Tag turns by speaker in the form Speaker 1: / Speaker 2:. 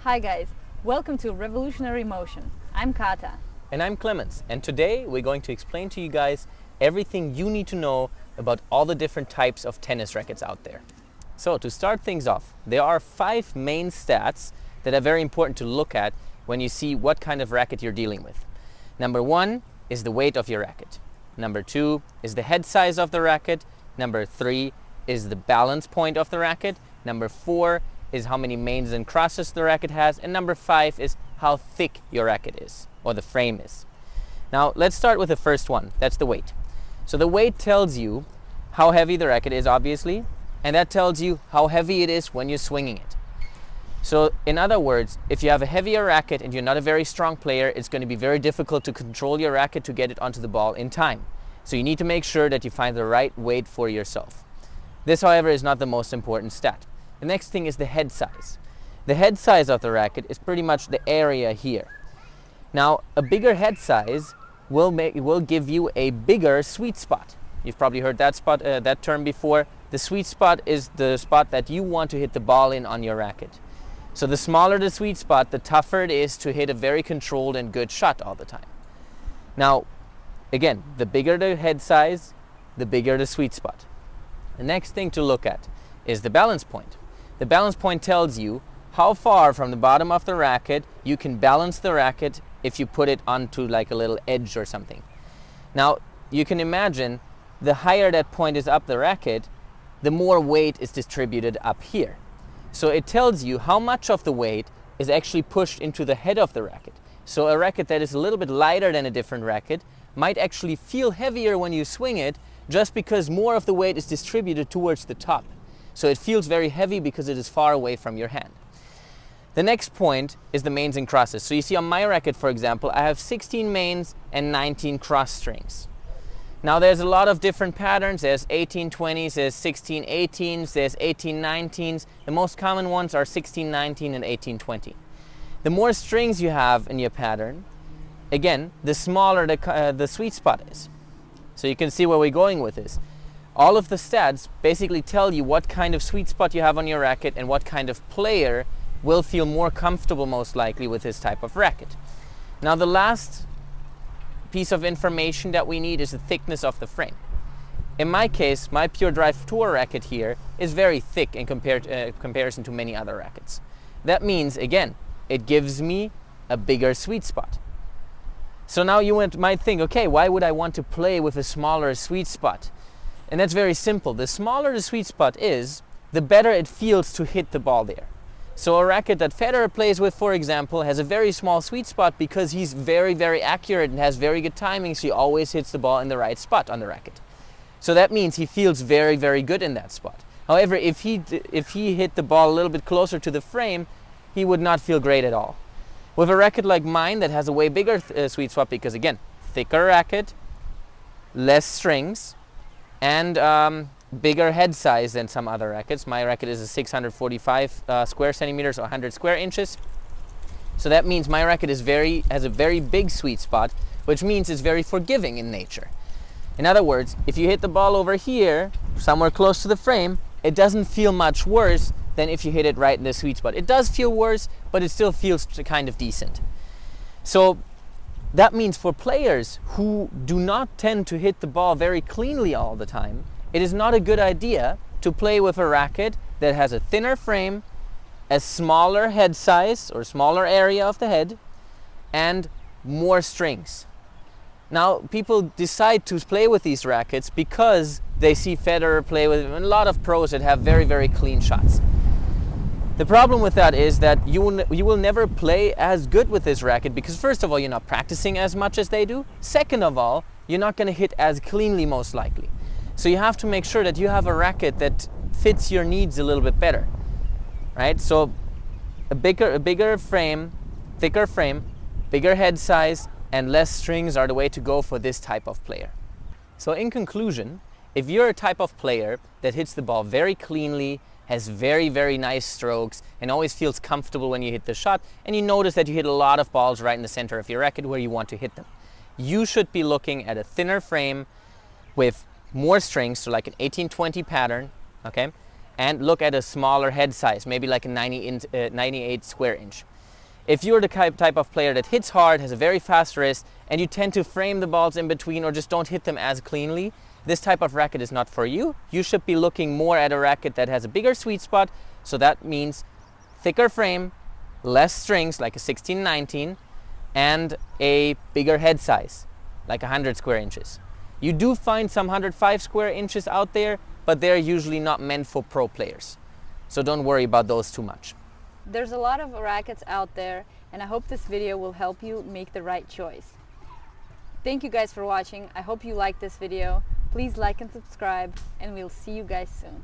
Speaker 1: Hi guys, welcome to Revolutionary Motion. I'm Kata.
Speaker 2: And I'm Clemens, and today we're going to explain to you guys everything you need to know about all the different types of tennis rackets out there. So to start things off, there are 5 main stats that are very important to look at when you see what kind of racket you're dealing with. Number 1 is the weight of your racket. Number 2 is the head size of the racket. Number 3 is the balance point of the racket. Number 4 is how many mains and crosses the racket has. And number 5 is how thick your racket is, or the frame is. Now let's start with the first one, that's the weight. So the weight tells you how heavy the racket is, obviously, and that tells you how heavy it is when you're swinging it. So in other words, if you have a heavier racket and you're not a very strong player, it's going to be very difficult to control your racket to get it onto the ball in time. So you need to make sure that you find the right weight for yourself. This, however, is not the most important stat. The next thing is the head size. The head size of the racket is pretty much the area here. Now, a bigger head size will give you a bigger sweet spot. You've probably heard that term before. The sweet spot is the spot that you want to hit the ball in on your racket. So the smaller the sweet spot, the tougher it is to hit a very controlled and good shot all the time. Now, again, the bigger the head size, the bigger the sweet spot. The next thing to look at is the balance point. The balance point tells you how far from the bottom of the racket you can balance the racket if you put it onto like a little edge or something. Now, you can imagine the higher that point is up the racket, the more weight is distributed up here. So it tells you how much of the weight is actually pushed into the head of the racket. So a racket that is a little bit lighter than a different racket might actually feel heavier when you swing it just because more of the weight is distributed towards the top. So it feels very heavy because it is far away from your hand. The next point is the mains and crosses. So you see on my racket, for example, I have 16 mains and 19 cross strings. Now there's a lot of different patterns. There's 18-20s, there's 16-18s, there's 18-19s. The most common ones are 16-19 and 18-20. The more strings you have in your pattern, again, the smaller the sweet spot is. So you can see where we're going with this. All of the stats basically tell you what kind of sweet spot you have on your racket and what kind of player will feel more comfortable most likely with this type of racket. Now the last piece of information that we need is the thickness of the frame. In my case, my Pure Drive Tour racket here is very thick in comparison to many other rackets. That means, again, it gives me a bigger sweet spot. So now you might think, okay, why would I want to play with a smaller sweet spot? And that's very simple. The smaller the sweet spot is, the better it feels to hit the ball there. So a racket that Federer plays with, for example, has a very small sweet spot because he's very, very accurate and has very good timing, so he always hits the ball in the right spot on the racket. So that means he feels very, very good in that spot. However, if he hit the ball a little bit closer to the frame, he would not feel great at all. With a racket like mine that has a way bigger sweet spot because, again, thicker racket, less strings, and bigger head size than some other rackets. My racket is a 645 square centimeters or 100 square inches. So that means my racket has a very big sweet spot, which means it's very forgiving in nature. In other words, if you hit the ball over here, somewhere close to the frame, it doesn't feel much worse than if you hit it right in the sweet spot. It does feel worse, but it still feels kind of decent. So that means for players who do not tend to hit the ball very cleanly all the time, it is not a good idea to play with a racket that has a thinner frame, a smaller head size or smaller area of the head, and more strings. Now, people decide to play with these rackets because they see Federer play with them, and a lot of pros that have very, very clean shots. The problem with that is that you will never play as good with this racket because, first of all, you're not practicing as much as they do. Second of all, you're not going to hit as cleanly most likely. So you have to make sure that you have a racket that fits your needs a little bit better, right? So a bigger frame, thicker frame, bigger head size, and less strings are the way to go for this type of player. So in conclusion, if you're a type of player that hits the ball very cleanly, has very, very nice strokes, and always feels comfortable when you hit the shot, and you notice that you hit a lot of balls right in the center of your racket where you want to hit them, you should be looking at a thinner frame with more strings, so like an 18-20 pattern, okay? And look at a smaller head size, maybe like a 98 square inch. If you're the type of player that hits hard, has a very fast wrist, and you tend to frame the balls in between or just don't hit them as cleanly, this type of racket is not for you. You should be looking more at a racket that has a bigger sweet spot. So that means thicker frame, less strings like a 16-19, and a bigger head size like 100 square inches. You do find some 105 square inches out there, but they're usually not meant for pro players. So don't worry about those too much.
Speaker 1: There's a lot of rackets out there, and I hope this video will help you make the right choice. Thank you guys for watching. I hope you liked this video. Please like and subscribe, and we'll see you guys soon.